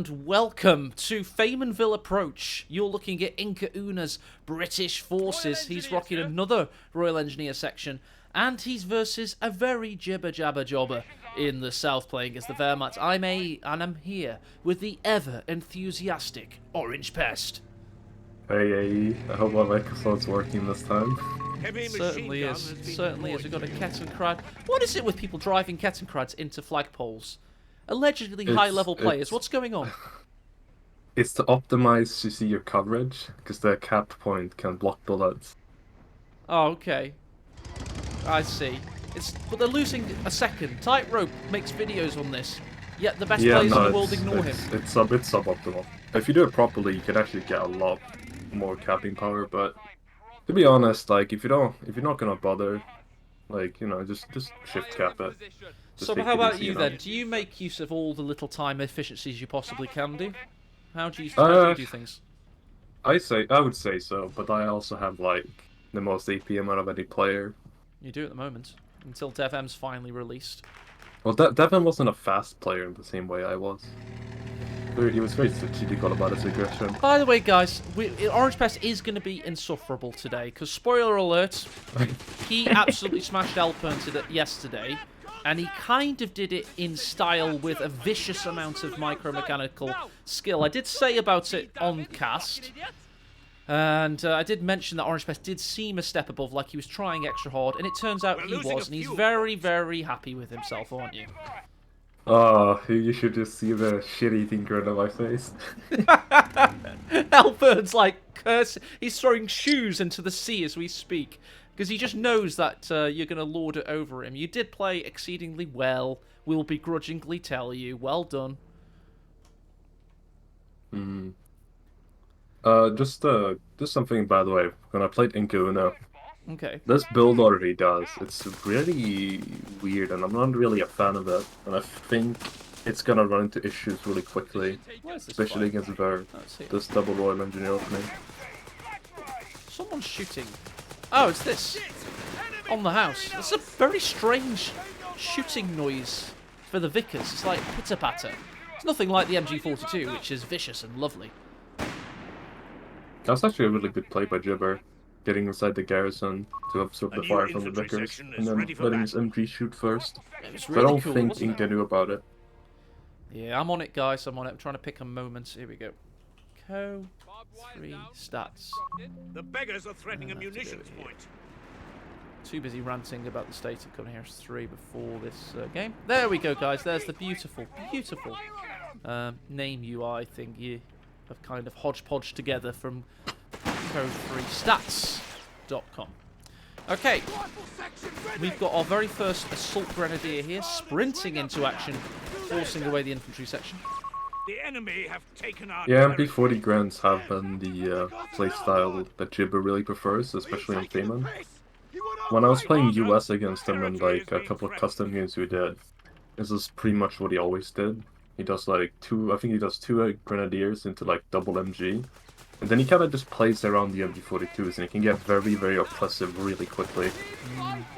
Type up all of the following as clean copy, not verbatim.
and welcome to Faymanville Approach. You're looking at IncaUna's British forces. He's rocking another Royal Engineer section, and he's versus a very jibber-jabber-jobber in the south playing as the Wehrmacht. I'm here with the ever-enthusiastic Orangepest. Hey, I hope my microphone's working this time. Certainly is. Certainly is. We've got a Kettenkrad. What is it with people driving Kettenkrads into flagpoles? Allegedly high-level players. What's going on? It's to optimize to see your coverage, because the cap point can block bullets. Oh, okay. I see. But they're losing a second. Tightrope makes videos on this, yet the best players in the world ignore him. It's suboptimal. If you do it properly, you can actually get a lot more capping power. But to be honest, like if you're not gonna bother, like just shift cap it. So how about you then? Do you make use of all the little time efficiencies you possibly can do? How do you do things? I would say so, but I also have like the most AP amount of any player. You do at the moment, until DevM's finally released. Well, DevM wasn't a fast player in the same way I was. He was very strategical about his aggression. By the way, guys, Orangepest is going to be insufferable today, because spoiler alert, he absolutely smashed Alpern yesterday, and he kind of did it in style with a vicious amount of micromechanical skill. I did say about it on cast, and I did mention that Orangepest did seem a step above, like he was trying extra hard, and it turns out he was, and he's very, very happy with himself, aren't you? Oh, you should just see the shit-eating grin on my face. Alpern's like cursing. He's throwing shoes into the sea as we speak, because he just knows that you're going to lord it over him. You did play exceedingly well. We'll begrudgingly tell you. Well done. Just something, by the way, when I played IncaUna, okay, this build already does. It's really weird, and I'm not really a fan of it. And I think it's gonna run into issues really quickly, especially against VERF. This double Royal Engineer opening. Someone's shooting. Oh, it's this. On the house. It's a very strange shooting noise for the Vickers. It's like pitter-patter. It's nothing like the MG42, which is vicious and lovely. That's actually a really good play by Jibber, getting inside the garrison to absorb the fire from the Vickers, and then letting his MG shoot first. Really I don't cool, think Inca knew about it. Yeah, I'm on it, guys. I'm on it. I'm trying to pick a moment. Here we go. CoH3 stats. The beggars are threatening a munitions point. Too busy ranting about the state of CoH3 before this game. There we go, guys. There's the beautiful, beautiful name UI thing you have kind of hodgepodge together from CoH3stats.com. Okay, we've got our very first assault grenadier here, sprinting into action, forcing away the infantry section. The enemy have taken our MP40 grants have been the playstyle that Jibber really prefers, especially on Fayman. When I was playing US against him in like a couple of custom games we did, this is pretty much what he always did. He does like I think he does two grenadiers into like double MG. And then he kind of just plays around the MG42s, and he can get very, very oppressive really quickly.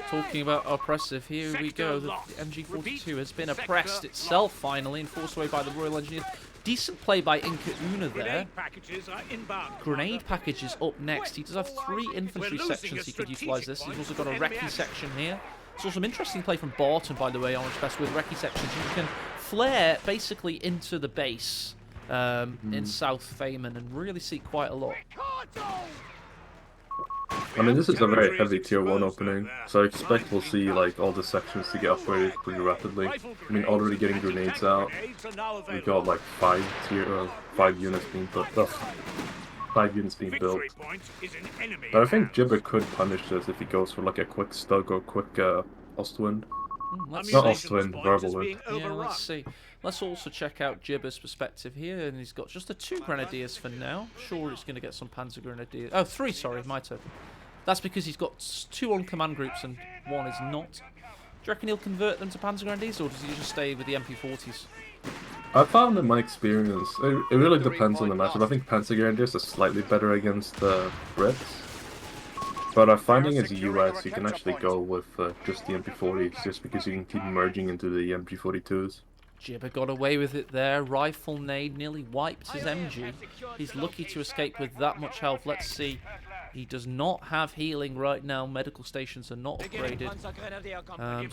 Talking about oppressive, here we go. The MG42 has been oppressed itself finally and forced away by the Royal Engineers. Decent play by IncaUna there. Grenade packages up next. He does have 3 infantry sections he could utilise this. He's also got a recce section here. Saw some interesting play from Barton, by the way, Orangepest with recce sections. You can flare basically into the base in South Fayman and really see quite a lot. I mean, this is a very heavy tier 1 opening, so I expect we'll see like all the sections to get upgraded pretty rapidly. I mean, already getting grenades out. We've got like 5 units being built. 5 units being built. But I think Jibber could punish this if he goes for like a quick stug or quick Ostwind. Not Ostwind, Verbal. Yeah, let's see. Let's also check out Jibber's perspective here, and he's got just the 2 grenadiers for now. Sure, he's going to get some Panzer Grenadiers. Oh, 3, sorry, my turn. That's because he's got 2 on command groups and 1 is not. Do you reckon he'll convert them to Panzer Grenadiers, or does he just stay with the MP40s? I found in my experience, it really depends on the matchup. I think Panzer Grenadiers are slightly better against the Brits. But I'm finding as a US, you can actually go with just the MP40s, just because you can keep merging into the MG42s. Jibber got away with it there. Rifle nade nearly wiped his MG. He's lucky to escape with that much health. Let's see. He does not have healing right now. Medical stations are not upgraded.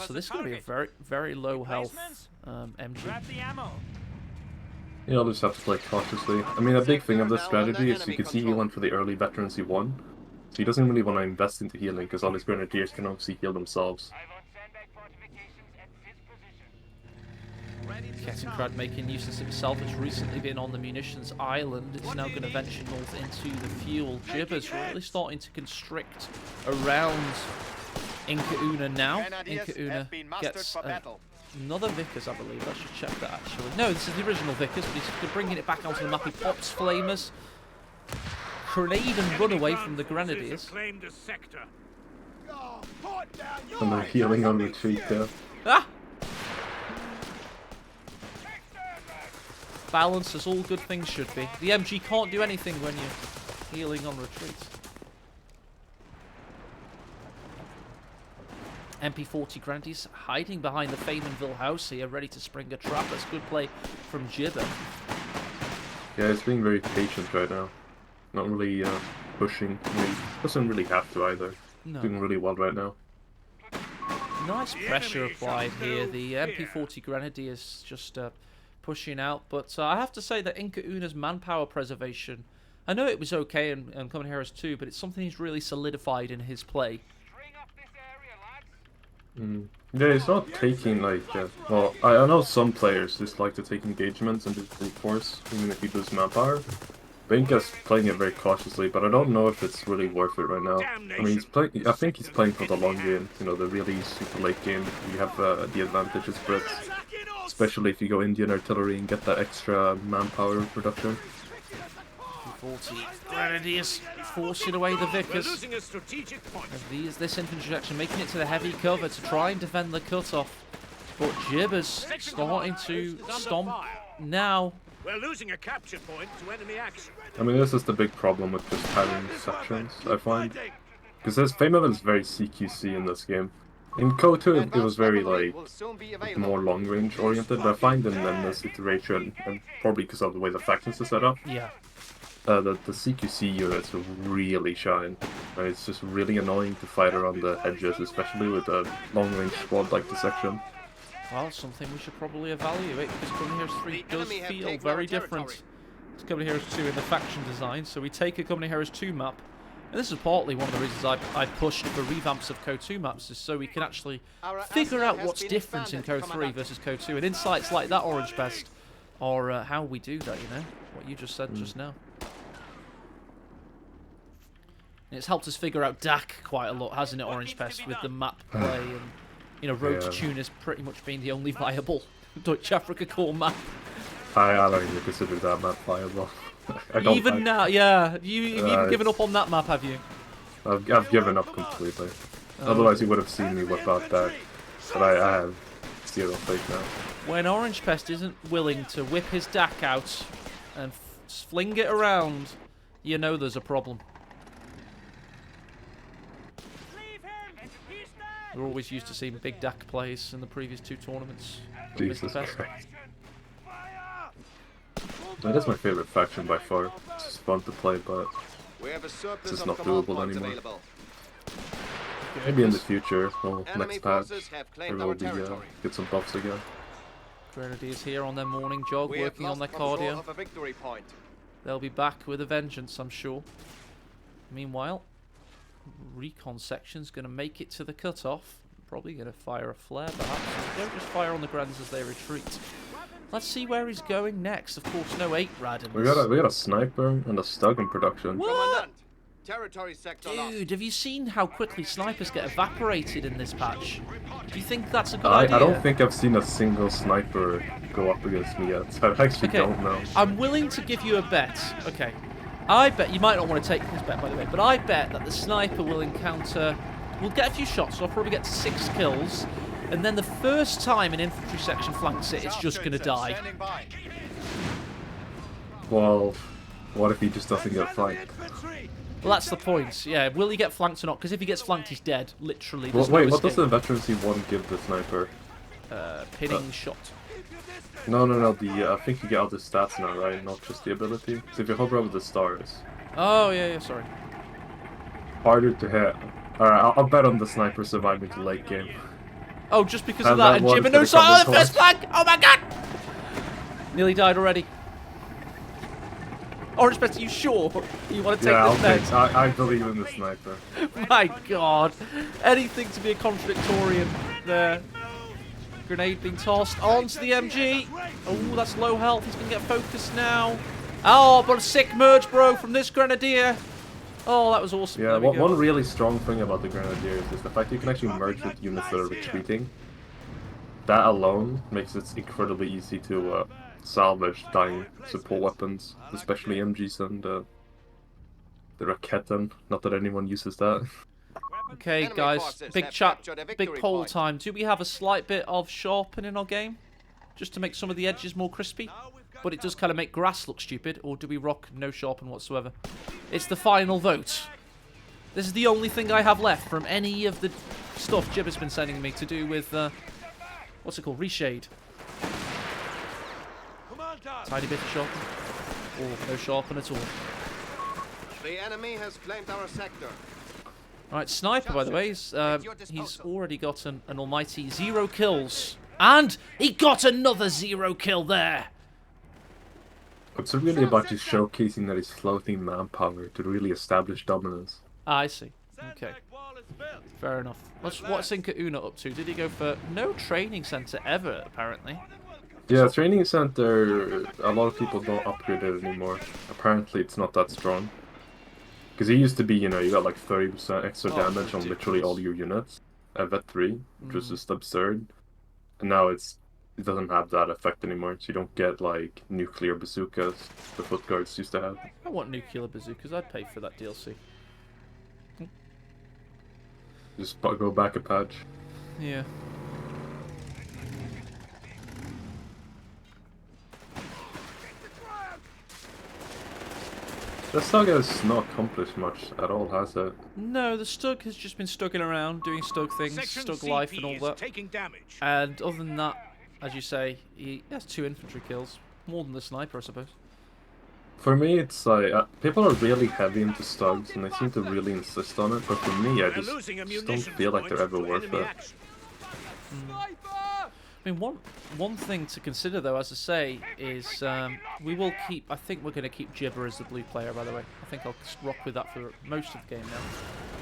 So this is going to be a very, very low health MG. You'll just have to play cautiously. I mean, a big thing of this strategy is you can see he went for the early veterans he won. So he doesn't really want to invest into healing because all his grenadiers can obviously heal themselves. Kettenkrad making use of himself. It's recently been on the munitions island. It's now going to venture north into the fuel. Jibber's really starting to constrict around IncaUna now. IncaUna gets another Vickers, I believe. Let's just check that actually. No, this is the original Vickers, but he's bringing it back onto the map. He pops Flamers. Grenade and run away from the Grenadiers. And they're healing on retreat there. Ah! Balance as all good things should be. The MG can't do anything when you're healing on retreat. MP40 Grandies hiding behind the Faymanville house here, ready to spring a trap. That's good play from Jibber. Yeah, he's being very patient right now. Not really pushing. I mean, doesn't really have to either. No. Doing really well right now. Nice pressure applied here. The MP40 Grenadiers just pushing out, but I have to say that IncaUna's manpower preservation, I know it was okay in Common Heroes 2, but it's something he's really solidified in his play. Yeah, he's not taking like, well, I know some players just like to take engagements and just brute force, even if he loses manpower. Inca's playing it very cautiously, but I don't know if it's really worth it right now. I mean, I think he's playing for the long game, you know, the really super late game. You have the advantage as Brits. Especially if you go Indian artillery and get that extra manpower production. 40 Grenadiers forcing away the Vickers. As this infantry action making it to the heavy cover to try and defend the cutoff. But Jibber's starting to stomp now. We're losing a capture point to enemy action. I mean, this is the big problem with just having sections, I find. Because this Faymanville is very CQC in this game. In CoH3 it was very like more long range oriented, but I find in this iteration, and probably because of the way the factions are set up, yeah, the CQC units really shine. It's just really annoying to fight around the edges, especially with a long range squad like the section. Well, something we should probably evaluate, because Common Heroes 3 does feel very different to Common Heroes 2 in the faction design. So we take a Common Heroes 2 map, and this is partly one of the reasons I pushed for revamps of CoH2 maps, is so we can actually figure out what's different in CoH3 versus CoH2. And insights like that, Orangepest, are how we do that, you know? What you just said just now. And it's helped us figure out DAC quite a lot, hasn't it, Orangepest, with the map play and, you know, Road to Tunis pretty much being the only viable Dutch Africa core map. I don't even consider that map viable. Even now, yeah. You've even given up on that map, have you? I've given up completely. Otherwise you would have seen me whip out that. But I have zero faith now. When Orangepest isn't willing to whip his DAC out and fling it around, you know there's a problem. We're always used to seeing big DAC plays in the previous 2 tournaments. Jesus Christ. That is my favourite faction by far. It's just fun to play, but it's just not doable anymore. Maybe in the future, well, next patch, there will be get some buffs again. Grenadiers here on their morning jog, working on their cardio. They'll be back with a vengeance, I'm sure. Meanwhile, recon section's going to make it to the cutoff. Probably going to fire a flare, perhaps. Don't just fire on the Grands as they retreat. Let's see where he's going next. Of course, no 8 Radins. We got a sniper and a stug in production. What? Dude, have you seen how quickly snipers get evaporated in this patch? Do you think that's a good idea? I don't think I've seen a single sniper go up against me yet, so I actually don't know. I'm willing to give you a bet. Okay. I bet, you might not want to take this bet by the way, but I bet that the sniper will encounter, we'll get a few shots, so I'll probably get to 6 kills, and then the first time an infantry section flanks it, it's just going to die. Well, what if he just doesn't get flanked? Well, that's the point. Yeah, will he get flanked or not? Because if he gets flanked, he's dead. Literally. Well, wait, what does the veterancy 1 give the sniper? Pinning shot. No. I think you get other stats now, right? Not just the ability. So if you hover over the stars, Oh, yeah, sorry. harder to hit. Alright, I'll bet on the sniper surviving to late game. Oh, just because of that. That And one's Jibber, gonna no, sorry, come oh, with the first torch. flank! Oh my god! Nearly died already. Orangepest, are you sure you want to take Yeah, this next? I believe in the sniper. My god. Anything to be a contradictorian there. Grenade being tossed onto the MG. Oh, that's low health. He's going to get focused now. Oh, but a sick merge, bro, from this Grenadier. Oh, that was awesome. Yeah, There we go. one really strong thing about the Grenadiers is the fact you can actually merge with units that are retreating. That alone makes it incredibly easy to salvage dying support weapons, especially MGs and the Raketen. Not that anyone uses that. Okay, guys, big chat, big poll time. Do we have a slight bit of sharpening in our game? Just to make some of the edges more crispy? But it does kind of make grass look stupid, or do we rock no sharpen whatsoever? It's the final vote. This is the only thing I have left from any of the stuff Jibber's been sending me to do with, what's it called? Reshade. Tiny bit of sharpen. Or no sharpen at all. The enemy has claimed our sector. Alright, Sniper, by the way, he's already got an almighty 0 kills. And he got another 0 kill there. It's really about just showcasing that he's floating manpower to really establish dominance. Ah, I see. Okay. Fair enough. What's IncaUna up to? Did he go for no training center ever, apparently? Yeah, training center, a lot of people don't upgrade it anymore. Apparently it's not that strong. Because it used to be, you know, you got like 30% extra damage on literally all your units at Vet 3, which was just absurd. And now it doesn't have that effect anymore, so you don't get like nuclear bazookas the foot guards used to have. I want nuclear bazookas. I'd pay for that DLC. Just go back a patch. Yeah. The saga has not accomplished much at all, has it? No, the Stug has just been stugging around, doing Stug things, Stug life and all that. Taking damage. And other than that, as you say, he has 2 infantry kills. More than the Sniper, I suppose. For me, it's like, people are really heavy into Stugs, and they seem to really insist on it, but for me, I just don't feel like they're ever worth it. I mean, one thing to consider, though, as I say, is we will keep... I think we're going to keep Jibber as the blue player, by the way. I think I'll just rock with that for most of the game now,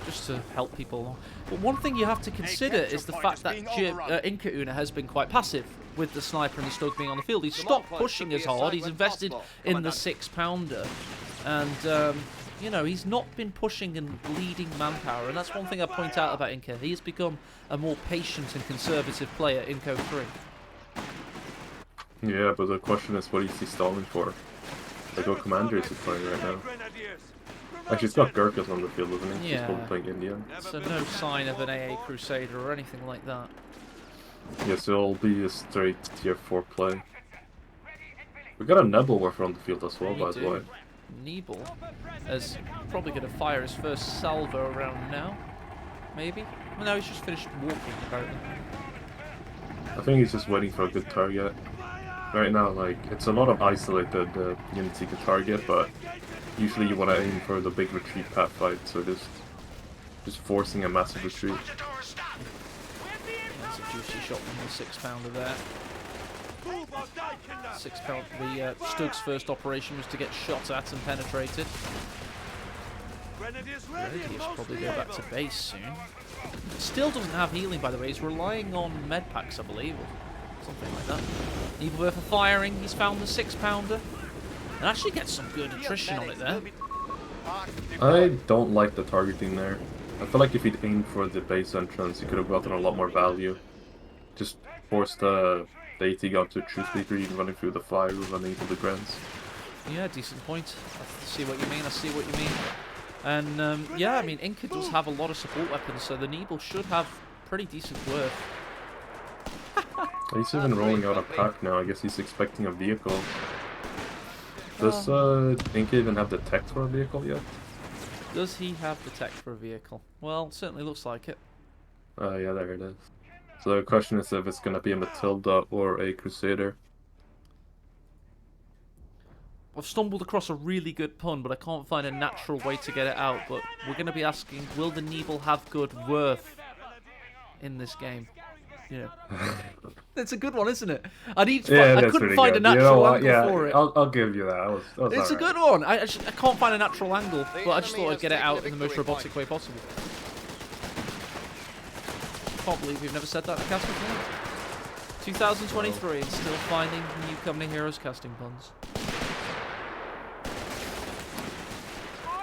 just to help people along. But one thing you have to consider is the fact that IncaUna has been quite passive with the Sniper and the Stug being on the field. He's stopped pushing as hard. He's invested in the 6-pounder. And... you know, he's not been pushing and bleeding manpower, and that's one thing I point out about Inca. He has become a more patient and conservative player in CoH 3. Yeah, but the question is, what is he stalling for? Like, what commander is he playing right now? Actually, he's got Gurkhas on the field, isn't he? Yeah. He's probably playing India. So no sign of an AA Crusader or anything like that. Yeah, so it'll be a straight tier 4 play. We got a Nebel Warfer on the field as well, by the way. Nebel is probably going to fire his first salvo around now. Maybe? Well, no, he's just finished walking, apparently. I think he's just waiting for a good target. Right now, like, it's a lot of isolated units he can target, but usually you want to aim for the big retreat path fight, so just forcing a massive retreat. That's a juicy shot from the 6-pounder there. 6-pound. The Stug's first operation was to get shot at and penetrated. He'll probably go back to base soon. Still doesn't have healing, by the way. He's relying on med packs, I believe, or something like that. Nebel for firing. He's found the 6-pounder and actually gets some good attrition on it there. I don't like the targeting there. I feel like if he'd aimed for the base entrance, he could have gotten a lot more value. Just force the AT gun to true speed read, running through the fire, running into the grants. Yeah, decent point. I see what you mean. I see what you mean. And yeah, I mean, Inca does have a lot of support weapons, so the Nebel should have pretty decent worth. He's even rolling out a pack now. I guess he's expecting a vehicle. Does Inca even have the tech for a vehicle yet? Does he have the tech for a vehicle? Well, certainly looks like it. Yeah, there it is. So the question is if it's gonna be a Matilda or a Crusader. I've stumbled across a really good pun, but I can't find a natural way to get it out. But we're going to be asking, will the Nebel have good WERF in this game? Yeah. It's a good one, isn't it? I couldn't find a natural angle for it. I'll give you that. That was it's a good one. I can't find a natural angle, but I just thought I'd get it out in the most robotic way possible. Can't believe we've never said that in casting before. 2023 and still finding new company heroes casting puns.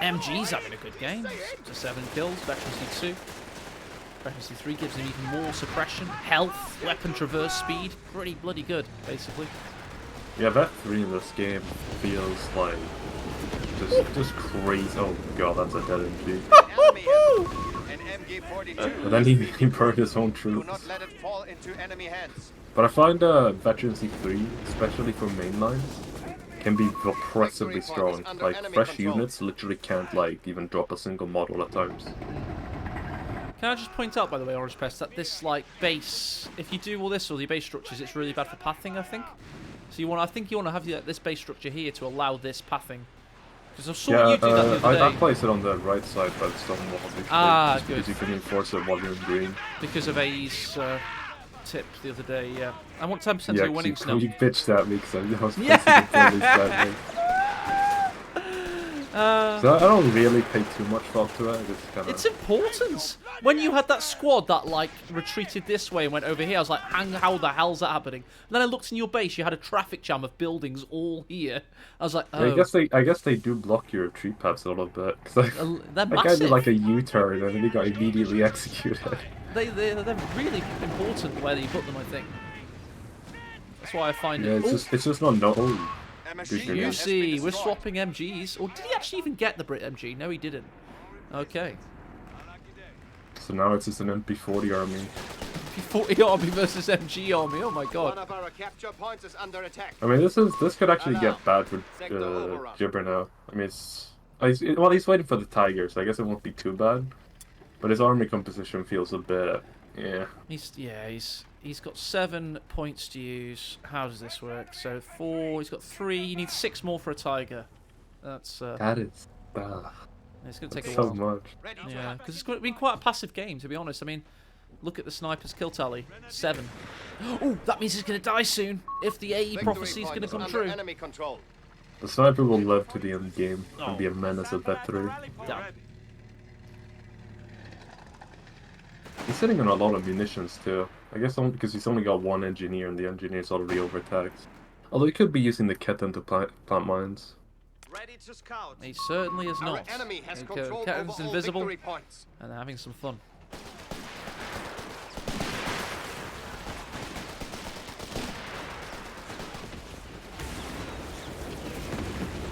MG's having a good game. To 7 kills, Veterancy 2. Veterancy 3 gives him even more suppression, health, weapon traverse speed. Pretty bloody good, basically. Yeah, Vet 3 in this game feels like just crazy. Oh god, that's a dead MG. An MG42. And then he burned his own troops. Do not let it fall into enemy hands. But I find Veterancy 3, especially for mainlines, can be oppressively strong. Like, fresh units literally can't, like, even drop a single model at times. Can I just point out, by the way, Orangepest, that this, like, base, if you do all this, all your base structures, it's really bad for pathing, I think. So I think you want to have this base structure here to allow this pathing. Because I saw you do that the other day. I place it on the right side by the stone wall, good. Because you can enforce it while you're in green. Because of AE's tip the other day, yeah. I want 10% of your winnings now. You bitched at me because I was yeah. placing it totally so I don't really pay too much thought to it. It's important. When you had that squad that like retreated this way and went over here, I was like, how the hell's that happening? And then I looked in your base, you had a traffic jam of buildings all here. I was like, oh. I guess they do block your retreat paths a little bit. Cause they're massive. Guy did like a U-turn and then he got immediately executed. They're really important where you put them, I think. That's why I find it. Yeah, it's just not no. You see, we're swapping MGs. Or did he actually even get the Brit MG? No, he didn't. Okay. So now it's just an MP40 army. MP40 army versus MG army. Oh my god. One of our capture points is under attack. I mean, this could actually get bad for Jibber now. I mean, he's waiting for the tiger, so I guess it won't be too bad. But his army composition feels a bit, yeah. He's got 7 points to use. How does this work? So 4. He's got 3. He needs 6 more for a tiger. That's that is. It's going to take a while. So much. Yeah, because it's been quite a passive game, to be honest. I mean, look at the sniper's kill tally. 7. Oh, that means he's going to die soon. If the AE prophecy is going to come true. Enemy control. The sniper will live to the end game and be a menace at that 3. Damn. He's sitting on a lot of munitions too. I guess only because he's only got 1 engineer and the engineer's already overtaxed. Although he could be using the Ketan to plant mines. Ready to scout. He certainly is not. Ketan's invisible and having some fun.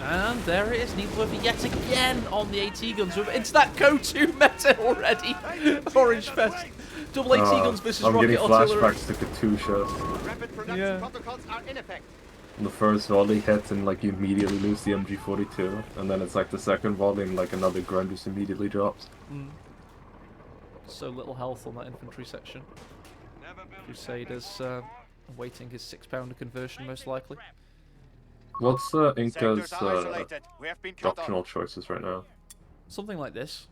And there it is, Nebel yet again on the AT guns. It's that CoH3 meta already. Orangepest. Double AT guns versus rocket artillery. I'm getting flashbacks to Katyushas. Rapid production protocols are in effect. The first volley hits and like you immediately lose the MG42, and then it's like the second volley and like another grunt just immediately drops. So little health on that infantry section. Crusader's awaiting his 6-pounder conversion most likely. What's Inca's doctrinal choices right now? Something like this.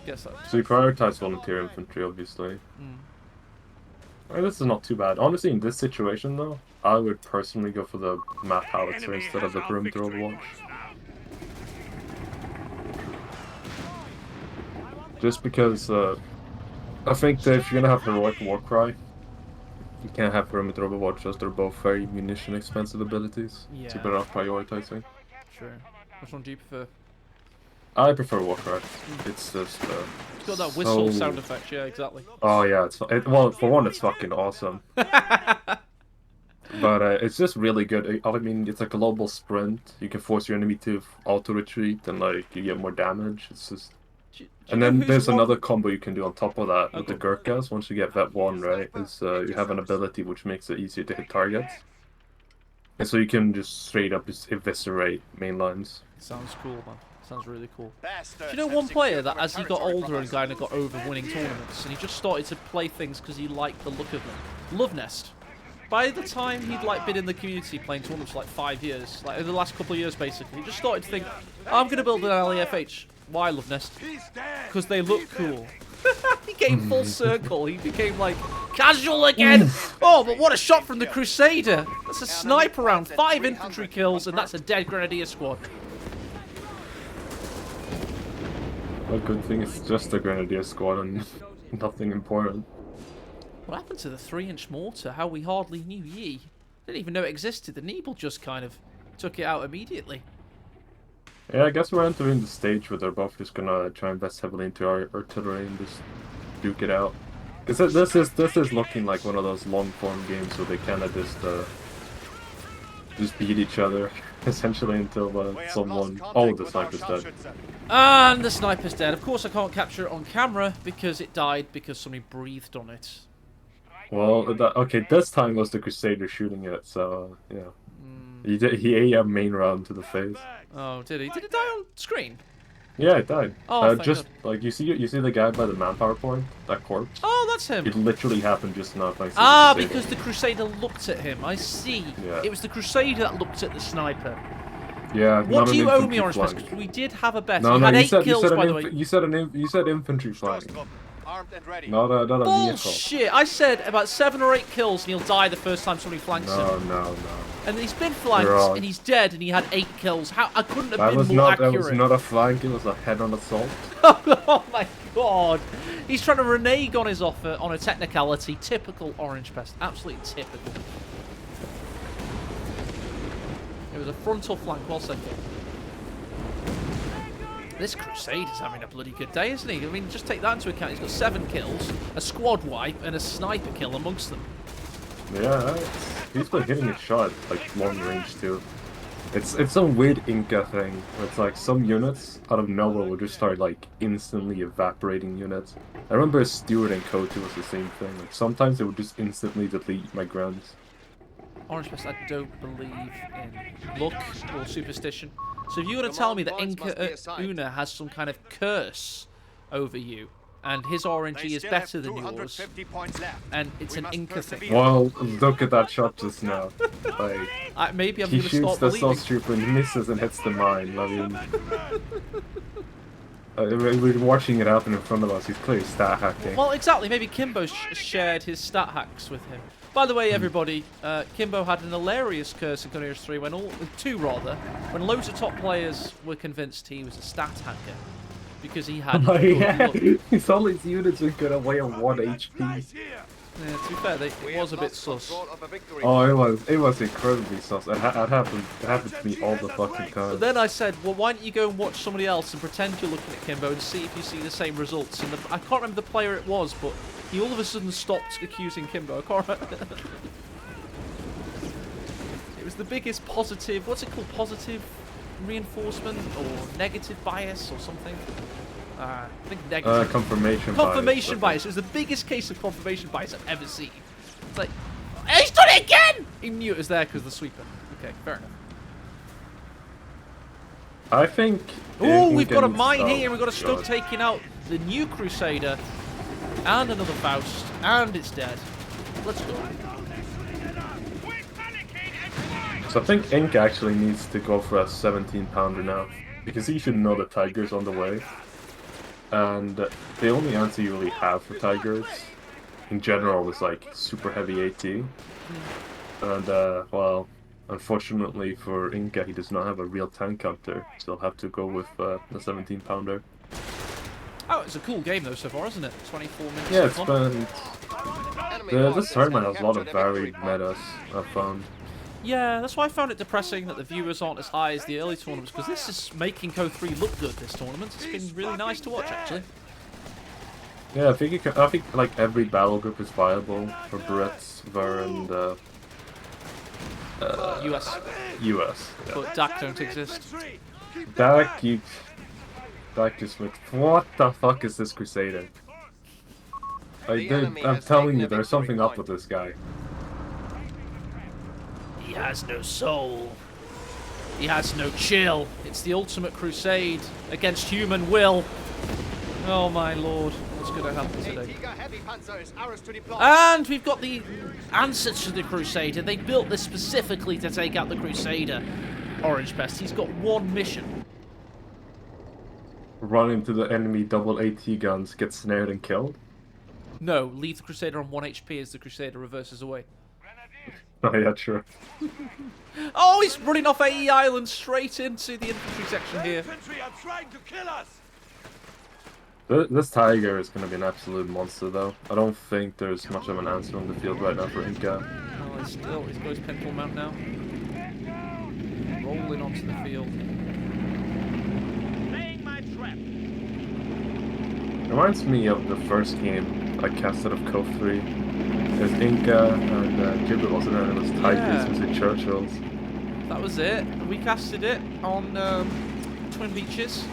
Guess that. So you prioritize volunteer infantry, obviously. This is not too bad. Honestly, in this situation though, I would personally go for the map howitzer instead of the perimeter overwatch. Just because I think that if you're gonna have heroic warcry, you can't have perimeter overwatch as they're both very munition expensive abilities. Yeah. So you're better off prioritizing. Sure. Which one do you prefer? I prefer warcry. It's just it's got that whistle sound effect, yeah, exactly. Oh yeah, well, for one, it's fucking awesome. But it's just really good. I mean, it's a global sprint. You can force your enemy to auto-retreat and like you get more damage. It's just... And then there's another combo you can do on top of that with the Gurkhas. Once you get Vet 1, right, is you have an ability which makes it easier to hit targets. And so you can just straight up just eviscerate main lines. Sounds cool, man. Sounds really cool. Do Bastards you know have one player secured that, our as he got territory older from and us. kind of got over winning tournaments, and he just started to play things because he liked the look of them? Love Nest. By the time he'd like been in the community playing tournaments for like 5 years, like in the last couple of years basically, he just started to think, I'm going to build an LEFH. Why Love Nest? Because they look cool. He came full circle. He became like casual again. Oh, but what a shot from the Crusader! That's a sniper round, 5 infantry kills, and that's a dead Grenadier squad. A good thing it's just a Grenadier squad and nothing important. What happened to the 3-inch mortar? How we hardly knew ye. Didn't even know it existed. The nebel just kind of took it out immediately. Yeah, I guess we're entering the stage where they're both just gonna try and invest heavily into our artillery and just duke it out. Because this is looking like one of those long form games where they kind of just beat each other essentially until someone. Oh, the sniper's dead. And the sniper's dead. Of course, I can't capture it on camera because it died because somebody breathed on it. Well, okay, this time was the Crusader shooting it, so yeah. He ate a main round to the face. Oh, did he? Did it die on screen? Yeah, it died. Oh, thank just God. like you see the guy by the manpower point, that corpse. Oh, that's him. It literally happened just now. Thanks to Ah, the Crusader. because the Crusader looked at him. I see. Yeah. It was the Crusader that looked at the sniper. Yeah. What not do you an owe me, infantry Orangepest? flank. Because we did have a bet. No, You no, had you 8 said kills, by the way. you said infantry flank, Armed and ready. not a vehicle. Bullshit! I said about 7 or 8 kills and he'll die the first time somebody flanks him. No. And he's been flanked You're wrong. and he's dead and he had 8 kills. How I couldn't have That been was more not accurate. a flank. It was a head-on assault. Oh my god! He's trying to renege on his offer on a technicality. Typical Orangepest. Absolutely typical. It was a frontal flank, well said. This Crusader's having a bloody good day, isn't he? I mean, just take that into account. He's got 7 kills, a squad wipe, and a sniper kill amongst them. Yeah, he's been hitting his shot like long range too. It's some weird Inca thing. Where it's like some units out of nowhere will just start like instantly evaporating units. I remember Stewart and CoH3 was the same thing. Like sometimes they would just instantly delete my grunts. Orangepest, I don't believe in luck or superstition. So if you're going to tell me that IncaUna has some kind of curse over you, and his RNG is better than yours, and it's an Inca thing. Well, look at that shot just now. Like Maybe I'm he going to shoots start the believing. South Trooper and misses and hits the mine. I mean, we're watching it happen in front of us. He's clearly stat hacking. Well, exactly. Maybe Kimbo shared his stat hacks with him. By the way, everybody, Kimbo had an hilarious curse in CoH3 3 when loads of top players were convinced he was a stat hacker because he had Oh, good yeah, luck. all his units are gonna weigh on 1 HP. Yeah, to be fair, it was a bit sus. Oh, it was incredibly sus. It happened to me all the fucking time. But then I said, well, why don't you go and watch somebody else and pretend you're looking at Kimbo and see if you see the same results. And I can't remember the player it was, but he all of a sudden stopped accusing Kimbo. I can't remember. It was the biggest positive, what's it called, positive reinforcement or negative bias or something? I think negative. Confirmation bias. It was the biggest case of confirmation bias I've ever seen. It's like, he's done it again! He knew it was there because of the sweeper. Okay, fair enough. I think... Oh, we've got a mine here. We've got a Stug taking out the new Crusader. And another Faust. And it's dead. Let's go. So I think Ink actually needs to go for a 17-pounder now. Because he should know the Tiger's on the way. And the only answer you really have for Tigers, in general, is like super heavy AT. And, well, unfortunately for Inca, he does not have a real tank counter. So he'll have to go with the 17-pounder. Oh, it's a cool game though so far, isn't it? 24 minutes. Yeah, it's been... This tournament has a lot of varied metas, I've found. Yeah, that's why I found it depressing that the viewers aren't as high as the early tournaments, because this is making CoH3 look good, this tournament. It's been really nice to watch, actually. Yeah, I think like every battle group is viable for Brits, Ver, and US. US. Yeah. But DAC don't exist. DAC just makes... What the fuck is this Crusader? I'm telling you, there's something up with this guy. He has no soul. He has no chill. It's the ultimate crusade against human will. Oh my lord, what's going to happen today? Heavy panzer is ours to deploy. And we've got the answer to the Crusader. They built this specifically to take out the Crusader. Orangepest, he's got one mission. Run into the enemy double AT guns, get snared and killed? No, leave the Crusader on 1 HP as the Crusader reverses away. Oh yeah, sure. Oh, he's running off AE Island straight into the infantry section here. Infantry are trying to kill us. This Tiger is going to be an absolute monster, though. I don't think there's much of an answer on the field right now for Inca. Oh, he's got his pintle mount now. Rolling onto the field. Laying my trap. Reminds me of the first game I casted of CoH3. There's Inca and Jibber wasn't there, and it was Tigers and Churchills. That was it. We casted it on Twin Beaches.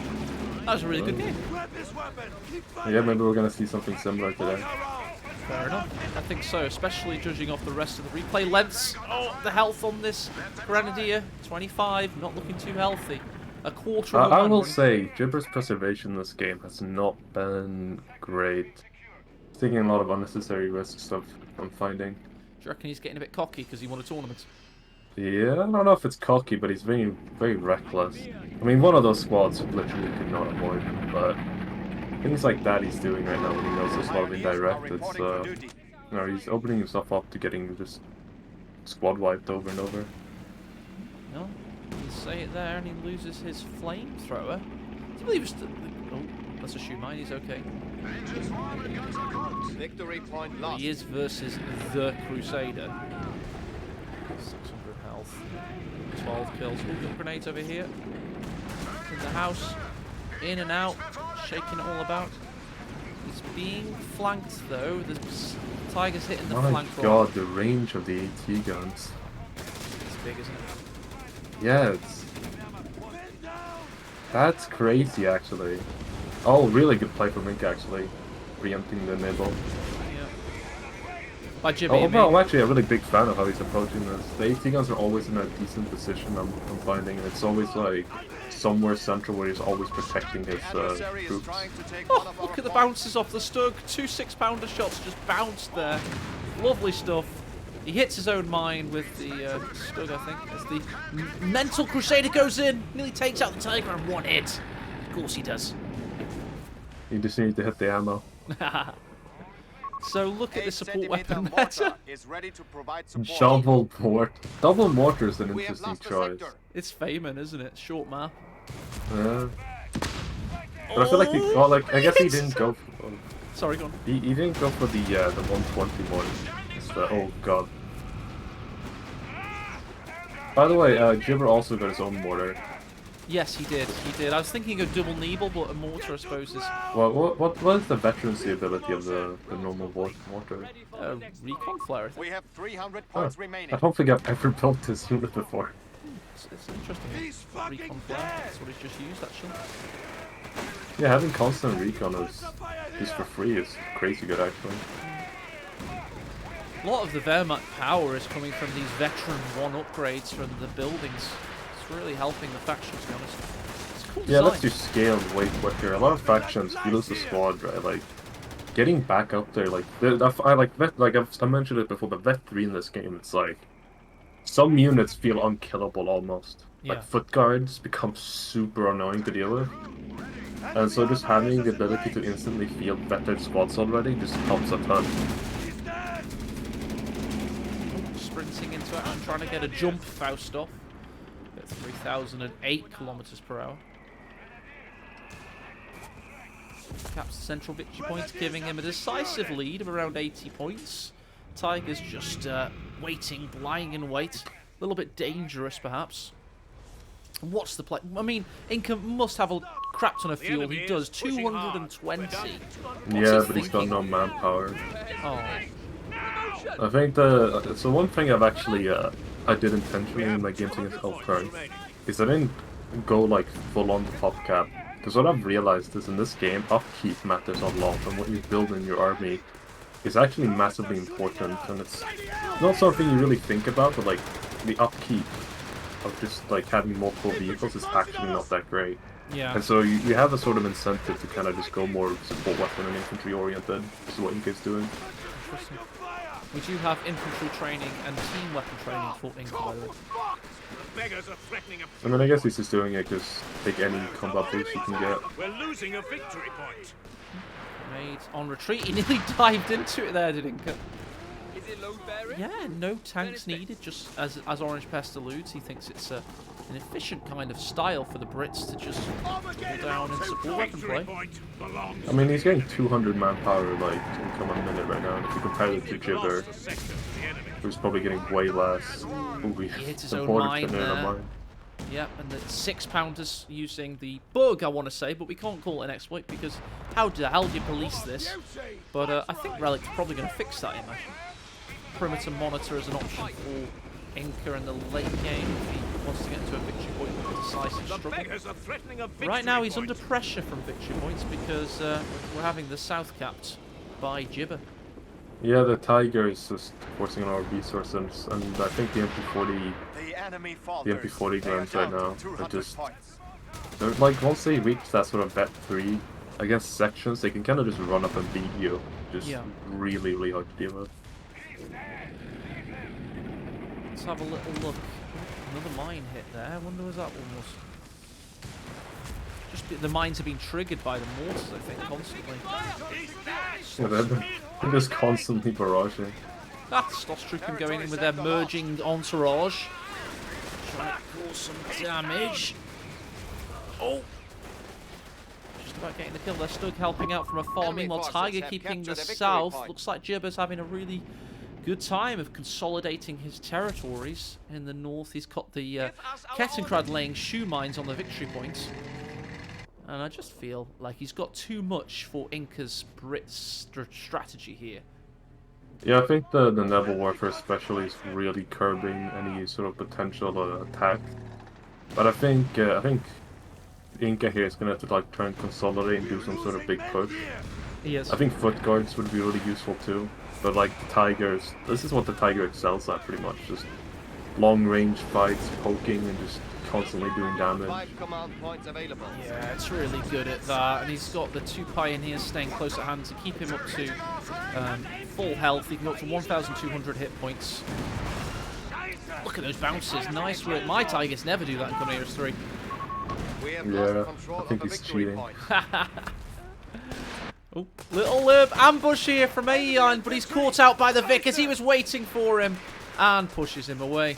That was a really good game. Grab this weapon. Keep Yeah, maybe we're going to see something similar today. Fair enough. I think so, especially judging off the rest of the replay lengths. Oh, the health on this Grenadier, 25, not looking too healthy. A quarter of a I man will running. say, Jibber's preservation in this game has not been great. He's taking a lot of unnecessary risks I'm finding. Do you reckon he's getting a bit cocky because he won a tournament? Yeah, I don't know if it's cocky, but he's very, very reckless. I mean, one of those squads literally could not avoid him, but things like that he's doing right now when he knows there's a lot of indirect, it's, you know, he's opening himself up to getting just squad wiped over and over. No, you say it there and he loses his flamethrower. Do you believe it's oh, let's assume mine, he's okay. Victory point lost. He is versus the Crusader. 600 health. 12 kills. We've got grenades over here. In the house. In and out. Shaking it all about. He's being flanked though. The Tiger's hitting the My flank. god, the range of the AT guns. It's big, isn't it? Yeah, that's crazy actually. Oh, really good play from Inca actually. Preempting the nebel. By Jibber, Oh, you well, mean? I'm actually a really big fan of how he's approaching this. The AT guns are always in a decent position, I'm finding. It's always like somewhere central where he's always protecting his troops. Oh, look at the bounces off the Stug. 2 6-pounder shots just bounced there. Lovely stuff. He hits his own mine with the Stug, I think. As the mental Crusader goes in, nearly takes out the Tiger in 1 hit. Of course he does. You just need to hit the ammo. So look at the support weapon meta. is ready to provide support. Double mortar. Double mortar is an We have interesting lost the choice. sector. It's Feynman, isn't it? Short map. Yeah. But I feel like he, well, like I guess he didn't go. For, Sorry, go on. he didn't go for the 120 mortar. It's the, oh god. By the way, Jibber also got his own mortar. Yes, he did. He did. I was thinking of double nebel, but a mortar, I suppose, is Well, what is the veterancy ability of the normal mortar? recon flare. I think. We have 300 Oh, points remaining. I don't think I've ever built this unit before. It's interesting. Recon flare. That's what he's just used, actually. Yeah, having constant recon is just for free is crazy good actually. A lot of the Wehrmacht power is coming from these veteran 1 upgrades from the buildings. It's really helping the faction, to be honest. It's cool Yeah, design. let's do scale way quicker. A lot of factions, you lose the squad, right? Like getting back up there, like I mentioned it before, but Vet 3 in this game, it's like some units feel unkillable almost. Yeah. Like foot guards become super annoying to deal with. And so just having the ability to instantly field vetted squads already just helps a ton. Sprinting into action, trying to get a jump Faust off at 3,008 kilometers per hour. Caps the central victory point, giving him a decisive lead of around 80 points. Tiger's just waiting, lying in wait. A little bit dangerous, perhaps. What's the play? I mean, Inca must have a crap ton of fuel. He does 220. Yeah, but he's got no manpower. Oh, I think so one thing I've actually I did intentionally in my games against Elfcard is I didn't go like full on the top cap, because what I've realized is in this game upkeep matters a lot, and what you build in your army is actually massively important, and it's not something you really think about, but like the upkeep of just like having multiple vehicles is actually not that great. Yeah. And so you have a sort of incentive to kind of just go more support weapon and infantry oriented. This is what Inca's doing. Interesting. We do have infantry training and team weapon training for Inca, by the way. Beggars are threatening a... I mean, I guess he's just doing it because take any combat boost you can get. We're losing a victory point. Made on retreat. He nearly dived into it there, did Inca? Is it load bearing? Yeah, no tanks needed. Just as Orangepest alludes, he thinks it's an efficient kind of style for the Brits to just pull down and support weapon play. Point belongs. I mean, he's getting 200 manpower like income a minute right now, and if you compare it to Jibber, Lost a sector to the enemy. who's probably getting way less. Ooh, He hits his own supported mine Canada there. mine. Yep, and the 6-pounders using the bug, I want to say, but we can't call it an exploit because how the hell do you police this? But I think Relic's probably going to fix that, I imagine. Perimeter monitor as an option for Inca in the late game if he wants to get into a victory point with a decisive The struggle. beggars are threatening a victory Right now he's point. under pressure from victory points because we're having the south capped by Jibber. Yeah, the Tiger is just forcing on our resources, and I think the MP40 The enemy the falters. MP40 They are guns right down now to 200 are just points. they're like once they reach that sort of bet 3 against sections, they can kind of just run up and beat you. Just Yeah. really hard to deal with. Let's have a little look. Another mine hit there. I wonder what that one was. Just the mines have been triggered by the mortars, I think, constantly. Yeah, they're just constantly barraging. Ah, Stormtrooper going in with their merging entourage. Trying to cause some damage. Oh! Just about getting the kill. They're Stug helping out from afar. Enemy Meanwhile, forces Tiger have keeping the captured a victory south. point. Looks like Jibber's having a really good time of consolidating his territories. In the north, he's got the Kettenkrad laying shoe mines on the victory point. And I just feel like he's got too much for Inca's Brit strategy here. Yeah, I think the nebel warfare especially is really curbing any sort of potential attack. But I think Inca here is gonna have to like try and consolidate and do some sort of big push. Yes. I think foot guards would be really useful too. But like the Tigers, this is what the Tiger excels at pretty much. Just long range fights, poking and just constantly doing damage. 5 command points available. Yeah, it's really good at that, and he's got the 2 pioneers staying close at hand to keep him up to full health. He can go up to 1,200 hit points. Look at those bounces, nice work. My Tigers never do that in Consolidation 3. We have Yeah, lost control I think of a he's victory cheating. point. Oh, little ambush here from Aeon, but he's caught out by the Vic as he was waiting for him and pushes him away.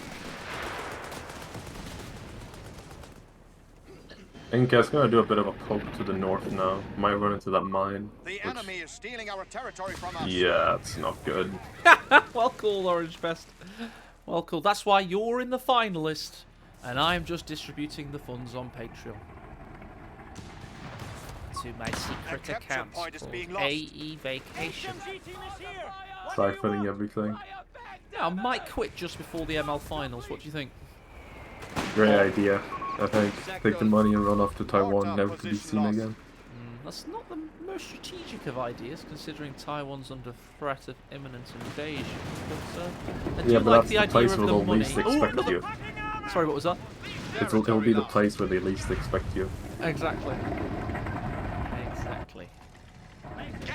Inca's gonna do a bit of a poke to the north now. Might run into that mine. The which- enemy is stealing our territory from us. Yeah, it's not good. Well called, Orangepest. Well called. That's why you're in the finalist, and I'm just distributing the funds on Patreon. To my secret capture account point is called being lost. AE Vacation. Siphoning everything. Yeah, I might quit just before the ML finals. What do you think? Great idea. I think take the money and run off to Taiwan, never to be seen again. That's not the most strategic of ideas, considering Taiwan's under threat of imminent invasion. But I do Yeah, but like that's the the idea place of where the they'll money. least Ooh, expect another- you. Sorry, what was that? It'll be the place where they least expect you. Exactly. Exactly.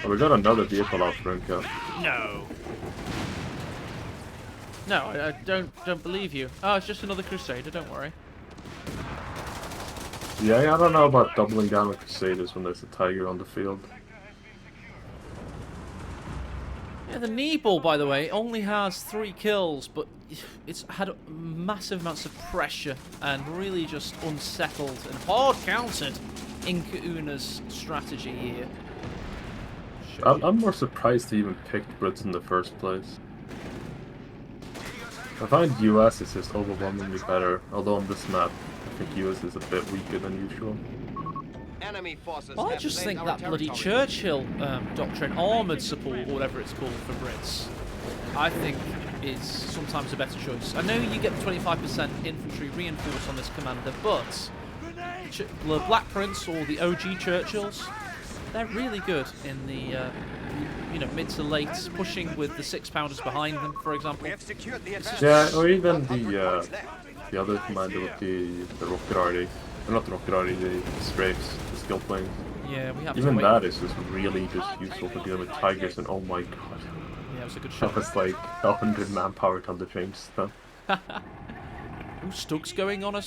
Oh, we got another vehicle out for Inca. No. No, I don't believe you. Oh, it's just another Crusader. Don't worry. Yeah, I don't know about doubling down on Crusaders when there's a Tiger on the field. Yeah, the Nebel, by the way, only has 3 kills, but it's had massive amounts of pressure and really just unsettled and hard countered IncaUna's strategy here. I'm more surprised they even picked Brits in the first place. I find US is just overwhelmingly better, although on this map, I think US is a bit weaker than usual. Enemy forces Well, I have just claimed think our that bloody territory. Churchill doctrine, armoured support, or whatever it's called for Brits, I think is sometimes a better choice. I know you get the 25% infantry reinforce on this commander, but the Black Prince or the OG Churchills, they're really good in the mid to late, pushing with the 6-pounders behind them, for example. We have secured the advantage. Yeah, or even 100 the points left. the other commander would be the rocket arty. Not the rocket arty, the strafes, the skill planes. Yeah, we have Even to wait. that is just really just useful for dealing with tigers, and oh my god. Yeah, it was a good That shot. was like 100 manpower to change stuff. Ooh, Stug's going on a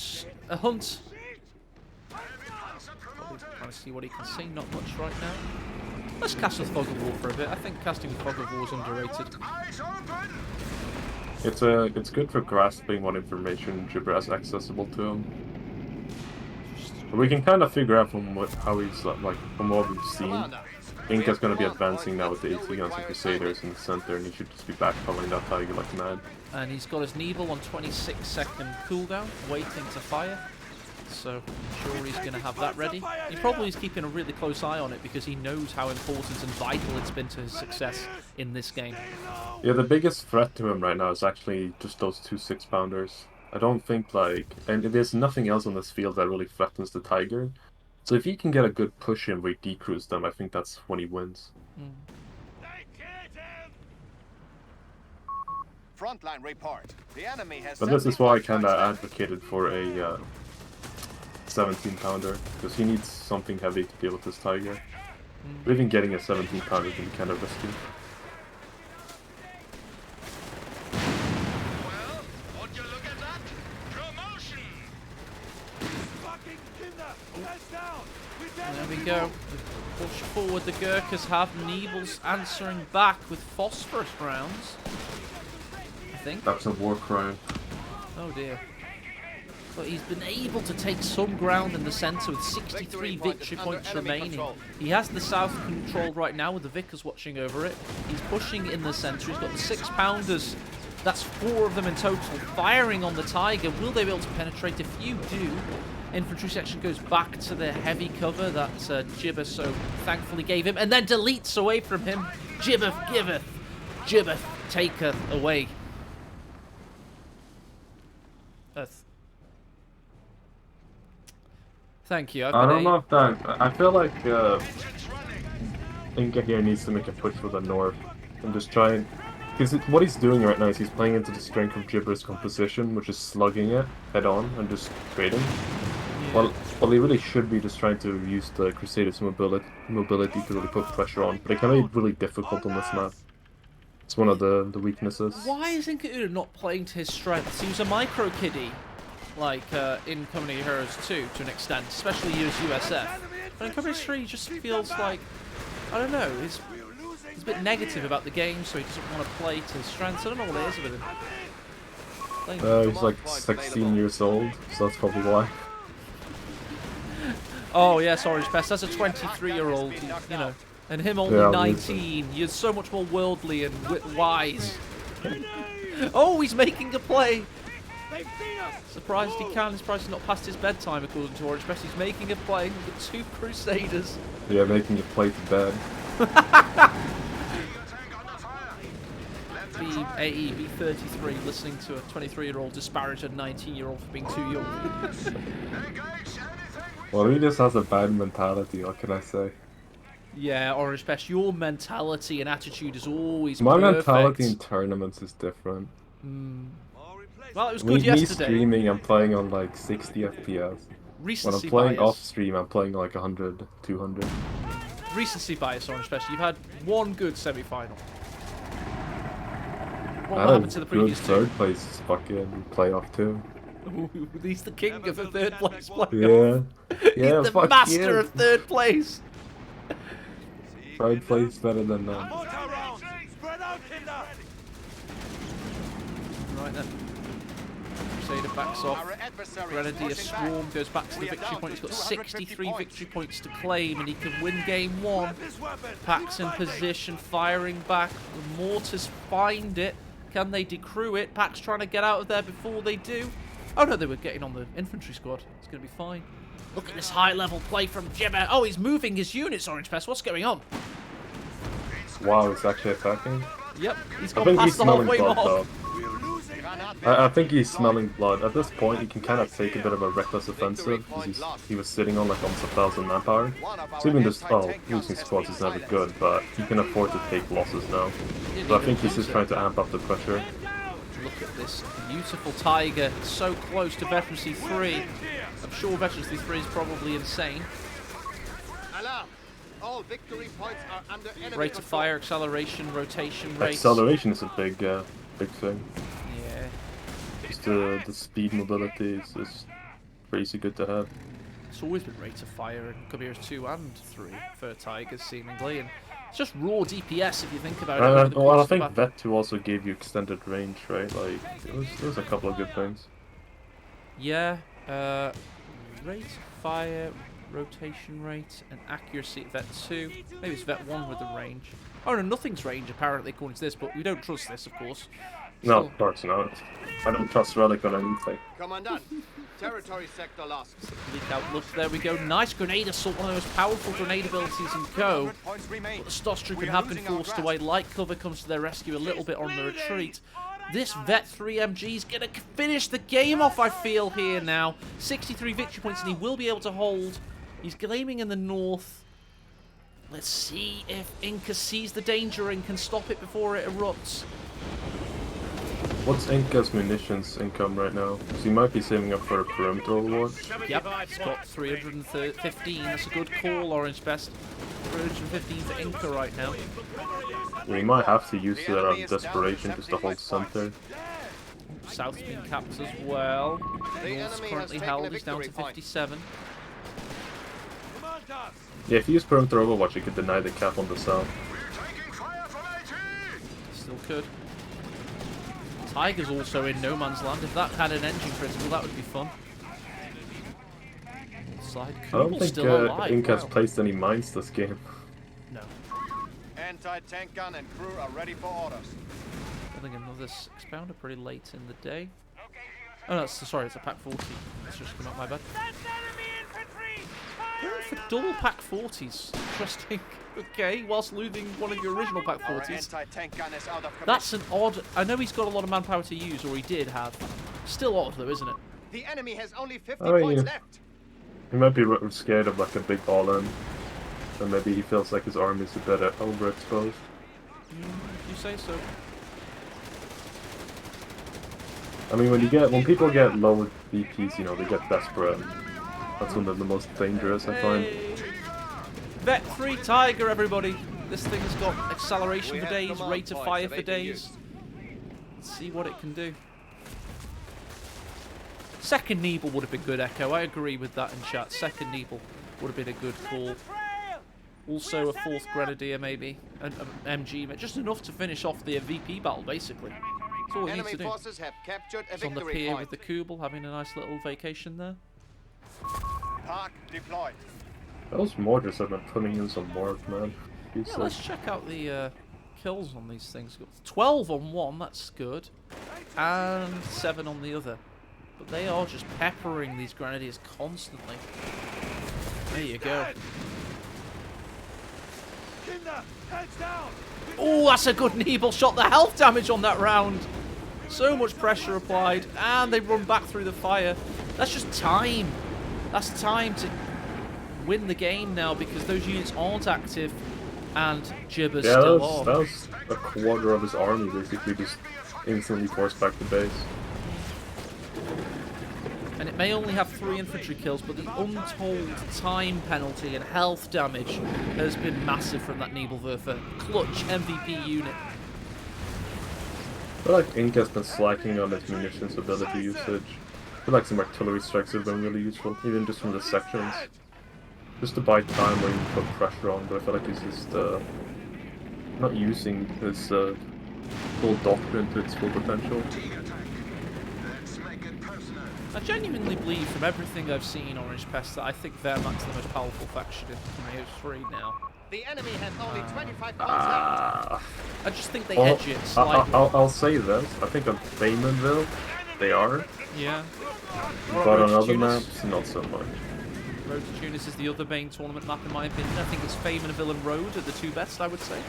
hunt. Probably trying to see what he can see. Not much right now. Let's cast with Fog of War for a bit. I think casting with Fog of War is underrated. It's good for grasping what information Jibber has accessible to him. But we can kind of figure out from how he's like from what we've seen. Inca's going to be advancing now with the 80 guns and Crusaders in the center, and he should just be backpelling that tiger like mad. And he's got his nebel on 26-second cooldown, waiting to fire. So I'm sure he's going to have that ready. He probably is keeping a really close eye on it because he knows how important and vital it's been to his success in this game. Yeah, the biggest threat to him right now is actually just those 2 6-pounders. I don't think and there's nothing else on this field that really threatens the tiger. So if he can get a good push in where he decrews them, I think that's when he wins. Frontline report. The enemy has. But this is why I kind of advocated for a 17-pounder, because he needs something heavy to deal with this tiger. But even getting a 17-pounder can be kind of risky. Well, would you look at that? Promotion. There we go. Push forward. The Gurkhas have Nebels answering back with phosphorus rounds. I think. That's a war crime. Oh dear. But he's been able to take some ground in the centre with 63 victory points remaining. He has the south controlled right now with the Vickers watching over it. He's pushing in the centre. He's got the 6-pounders. That's 4 of them in total. Firing on the Tiger. Will they be able to penetrate? If you do, infantry section goes back to the heavy cover that Jibber so thankfully gave him. And then deletes away from him. Jibber giveth. Jibber taketh away. Thank you. I don't know if that... I feel like Inca here needs to make a push for the north and just try and... Because what he's doing right now is he's playing into the strength of Jibber's composition, which is slugging it head-on and just trading. Yeah. Well, he really should be just trying to use the Crusaders' mobility to really put pressure on, but it can be really difficult on this map. It's one of the weaknesses. Why is IncaUna not playing to his strengths? He was a micro-kiddie, like in Company of Heroes 2 to an extent, especially as USF. But in Company 3 he just feels like, I don't know, he's a bit negative about the game, so he doesn't want to play to his strengths. I don't know what it is with him. He's like 16 years old, so that's probably why. Oh yes, Orangepest, that's a 23-year-old, you know, and him only 19. You're so much more worldly and wise. Oh, he's making a play. Surprised he can. He's surprised he's not past his bedtime, according to Orangepest. He's making a play with 2 Crusaders. Yeah, making a play to bed. B-AE, B33, listening to a 23-year-old disparage a 19-year-old for being too young. Well, he just has a bad mentality, what can I say? Yeah, Orangepest, your mentality and attitude is always My perfect. mentality in tournaments is different. Well, it was good yesterday. Me streaming, I'm playing on like 60 FPS. Recency when I'm playing bias. off stream, I'm playing like 100, 200. Recency bias, Orangepest. You've had one good semi-final. What I happened to the previous third place fucking playoff too. Ooh, he's the king of the third place playoff. Yeah. Yeah, he's the master of third place. Third place better than that. Right then. Crusader backs off. Grenadier Swarm goes back to the victory point. He's got 63 victory points to claim and he can win game 1. Pack's in position, firing back. The mortars find it. Can they decrew it? Pack's trying to get out of there before they do. Oh no, they were getting on the infantry squad. It's going to be fine. Look at this high-level play from Jibber. Oh, he's moving his units, Orangepest. What's going on? Wow, he's actually attacking? Yep, he's gone past the halfway mark. I think he's smelling blood. At this point, he can kind of take a bit of a reckless offensive, because he was sitting on like almost 1,000 manpower. So even just, losing squads is never good, but he can afford to take losses now. So I think he's just trying to amp up the pressure. Look Look at this beautiful Tiger, so close to Veterancy 3. I'm sure Veterancy 3 is probably insane. Alarm! All victory points are under enemy Rate of control. fire, acceleration, rotation rate. Acceleration is a big thing. Yeah. Just the speed mobility is crazy good to have. It's always been rate of fire in Kabir's 2 and 3 for Tigers, seemingly. And it's just raw DPS if you think about it. Over the Well, I course of think the battle. Vet 2 also gave you extended range, right? Like, there's a couple of good things. Yeah. Rate of fire, rotation rate, and accuracy at Vet 2. Maybe it's Vet 1 with the range. Oh no, nothing's range apparently according to this, but we don't trust this, of course. No, Still- of course not. I don't trust Relic on anything. Commandant, territory sector lost. Leak out look, there we go. Nice grenade assault, one of the most powerful grenade abilities in Go. 100 points remain. But the Stormtrooper We are have been losing our forced grasp. away. Light cover comes to their rescue a little bit on the retreat. This Vet 3 MG is going to finish the game off, I feel, here now. 63 victory points, and he will be able to hold. He's gleaming in the north. Let's see if Inca sees the danger and can stop it before it erupts. What's Inca's munitions income right now? So he might be saving up for a perimeter reward. Yep, he's got 315. That's a good call, Orangepest. 315 for Inca right now. We might have to use that out of desperation just to hold center. South's been capped as well. North's enemy currently has taken held. a He's down to victory point. 57. Yeah, if you use perimeter overwatch, you could deny the cap on the south. Still could. Tiger's also in no man's land. If that had an engine critical, that would be fun. Side I don't Kugel's think still alive. Inca's Wow. placed any mines this game. No. Anti-tank gun and crew are ready for orders. I think another expounder pretty late in the day. Oh no, sorry, it's a pack 40. It's just come up, my bad. Going for double pack 40s. Interesting. Okay, whilst losing one of your original pack Our 40s. anti-tank gun is out of commission. That's an odd... I know he's got a lot of manpower to use, or he did have. Still odd though, isn't it? The enemy has only 50 Oh, points yeah. left. He might be scared of like a big all-in. And maybe he feels like his army's a bit overexposed. You say so. I mean, when people get low VPs, you know, they get desperate. That's when they're the most dangerous, I find. Vet 3 Tiger, everybody. This thing has got acceleration We for have days, command rate of points fire for awaiting days. use. Let's see what it can do. Second Nebel would have been good, Echo. I agree with that in chat. Second Nebel would have been a good call. Also a fourth Grenadier, maybe. An MG, just enough to finish off the VP battle, basically. That's all he needs Enemy to do. forces have captured a He's on the victory pier point. with the Kubel, having a nice little vacation there. Park deployed. Those mortars have been putting in some work, man. Yeah, let's check out the kills on these things. Got 12 on one, that's good. And 7 on the other. But they are just peppering these Grenadiers constantly. There you go. Oh, that's a good Nebel shot. The health damage on that round. So much pressure applied. And they run back through the fire. That's just time. That's time to win the game now because those units aren't active. And Jibber's Yeah, still that on. was a quarter of his army basically just instantly forced back to base. And it may only have 3 infantry kills, but the untold time penalty and health damage has been massive from that Nebelwerfer. Clutch MVP unit. I feel like Inca's been slacking on his munitions ability usage. I feel like some artillery strikes have been really useful, even just from the sections. Just to buy time where you can put pressure on, but I feel like he's just not using his full doctrine to its full potential. I genuinely believe from everything I've seen Orangepest that I think Wehrmacht's the most powerful faction in CoH3 now. The enemy has only 25 points left. Ah. I just think they Well, edge it slightly. I'll say this. I think on Feymanville, they are. Yeah. But on other maps, not so much. Road to Tunis is the other main tournament map in my opinion. I think it's Feymanville and Road are the two best, I would say.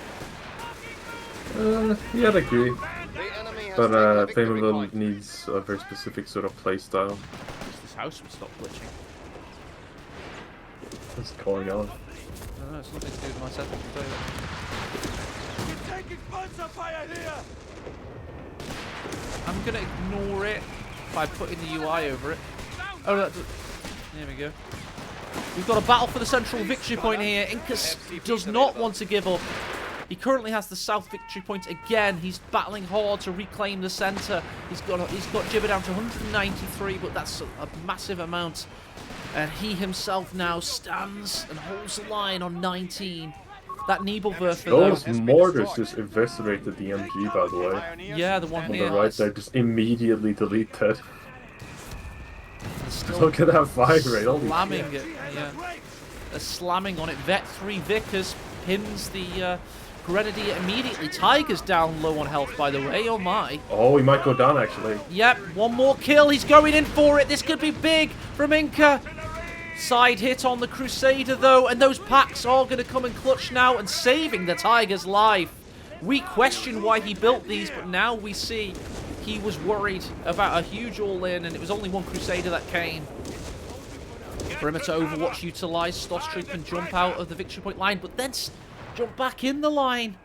Yeah, I'd agree. The enemy has But taken a victory Feymanville point. needs a very specific sort of playstyle. This house would stop glitching. What's going on? No, it's nothing to do with my setup, I'll tell you that. Taking panzer fire here! I'm going to ignore it by putting the UI over it. Oh, there we go. We've got a battle for the central victory point here. Inca does not want to give up. He currently has the south victory point again. He's battling hard to reclaim the centre. He's got Jibber down to 193, but that's a massive amount. And he himself now stands and holds the line on 19. That nebel WERF. Those mortars just eviscerated the MG, by the way. Yeah, the one On here. the right there, just immediately deleted. Still Look at that fire rate, holy slamming shit. it. Yeah. They're slamming on it. Vet 3 Vickers pins the Grenadier immediately. Tiger's down low on health, by the way. Oh my. Oh, he might go down, actually. Yep, one more kill. He's going in for it. This could be big from Inca. Side hit on the Crusader, though, and those packs are going to come in clutch now and saving the Tiger's life. We question why he built these, but now we see he was worried about a huge all-in, and it was only one Crusader that came. Perimeter Overwatch utilised. Stoss Troop and jump out of the victory point line, but then jump back in the line.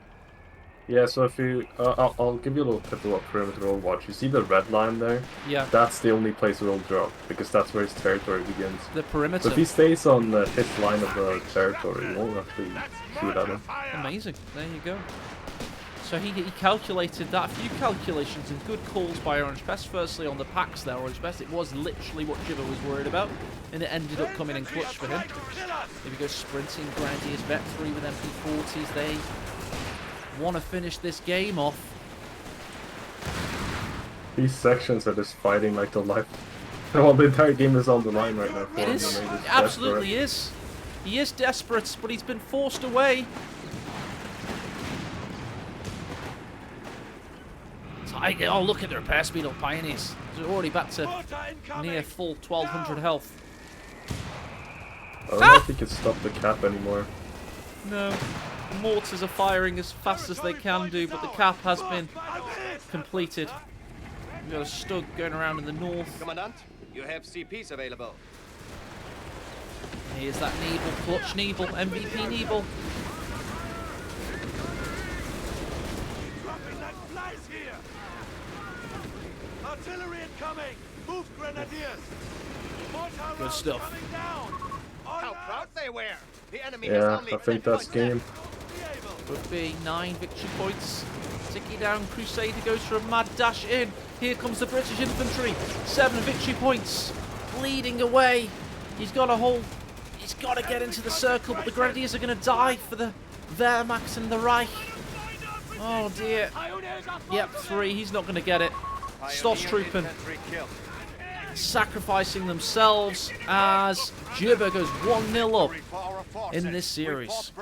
Yeah, so if you... I'll give you a little tip about Perimeter Overwatch. You see the red line there? Yeah. That's the only place where he'll drop, because that's where his territory begins. The perimeter. So if he stays on his line of the territory, he won't actually shoot at him. Amazing. There you go. So he calculated that. A few calculations and good calls by Orangepest. Firstly, on the packs there, Orangepest. It was literally what Jibber was worried about, and it ended up coming in clutch for him. Here we go, sprinting Grenadiers, Vet 3 with MP40s. They want to finish this game off. These sections are just fighting like the life. Well, the entire game is on the line right now. It is. It absolutely is. He is desperate, but he's been forced away. Tiger, oh, look at the repair speed on Pioneers. They're already back to near full 1200 health. I don't know if he can stop the cap anymore. No. Mortars are firing as fast as they can do, but the cap has been completed. We've got a Stug going around in the north. Commandant, you have CPs available. Here's that Nebel, clutch Nebel, MVP Nebel. Artillery incoming! Move grenadiers! Good stuff. How proud they were! The enemy has Yeah, only I 10 think that's points game. Would be 9 victory points. Ticking down, Crusader goes for a mad dash in. Here comes the British infantry. 7 victory points. Bleeding away. He's got a hold. He's got to get into the circle, but the Grenadiers are going to die for the Wehrmacht and the Reich. Oh dear. Yep, 3. He's not going to get it. Stoss trooping. Sacrificing themselves as Jibber goes 1-0 up in this series.